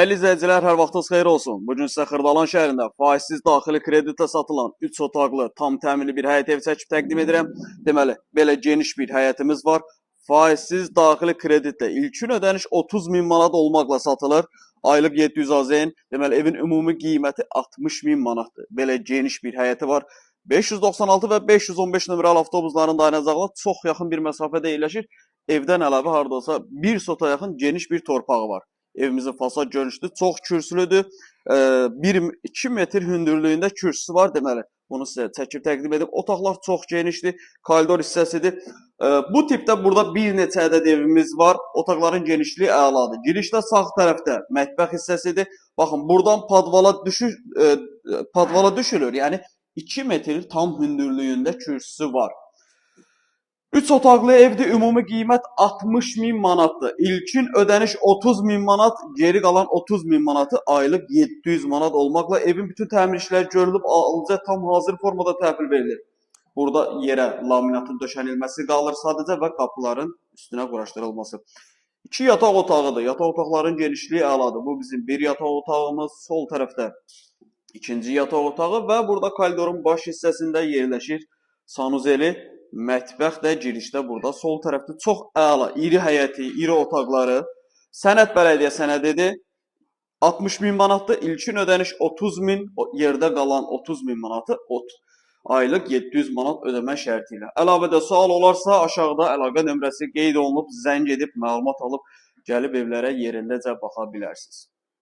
Dəyərli izləyicilər, hər vaxtınız xeyir olsun. Bugün sizə Xırdalan şəhərində faizsiz daxili kreditə satılan 3 otaqlı, tam təminli bir həyət ev çəkib təqdim edirəm. Deməli, belə geniş bir həyətimiz var. Faizsiz daxili kreditlə ilkin ödəniş 30 min manat olmaqla satılır. Aylıq 700 AZN. Deməli, evin ümumi qiyməti 60 min manatdır. Belə geniş bir həyəti var. 596 və 515 nömrəli avtobusların dayanacaqları çox yaxın bir məsafədə yerləşir. Evdən əlavə hardasa 1 sota yaxın geniş bir torpağı var. Evimizin fasad görünüşü çox kürsülüdür. 1-2 metr hündürlüyündə kürsüsü var deməli. Bunu sizə çəkib təqdim edib. Otaqlar çox genişdir. Koridor hissəsidir. Bu tipdə burada bir neçə ədəd evimiz var. Otaqların genişliyi əladır. Girişdə sağ tərəfdə mətbəx hissəsidir. Baxın, buradan padvala düşülür. Yəni 2 metr tam hündürlüyündə kürsüsü var. 3 otaqlı evdir, ümumi qiymət 60 min manatdır. İlkin ödəniş 30 min manat, geri qalan 30 min manatı aylıq 700 manat olmaqla evin bütün təmir işləri görülüb, alıcıya tam hazır formada təhvil verilir. Burada yerə laminatın döşənilməsi qalır sadəcə və qapıların üstünə quraşdırılması. 2 yataq otağıdır. Yataq otaqların genişliyi əladır. Bu bizim bir yataq otağımız, sol tərəfdə ikinci yataq otağı və burada koridorun baş hissəsində yerləşir sanuzeli. Mətbəx də girişdə burada sol tərəfdə çox əla, iri həyəti, iri otaqları. Sənəd bələdiyyə sənədidir. 60 min manatdır. İlkin ödəniş 30 min, yerdə qalan 30 min manatı aylıq 700 manat ödəmə şərti ilə. Əlavədə sual olarsa aşağıda əlaqə nömrəsi qeyd olunub, zəng edib məlumat alıb gəlib evlərə yerindəcə baxa bilərsiniz.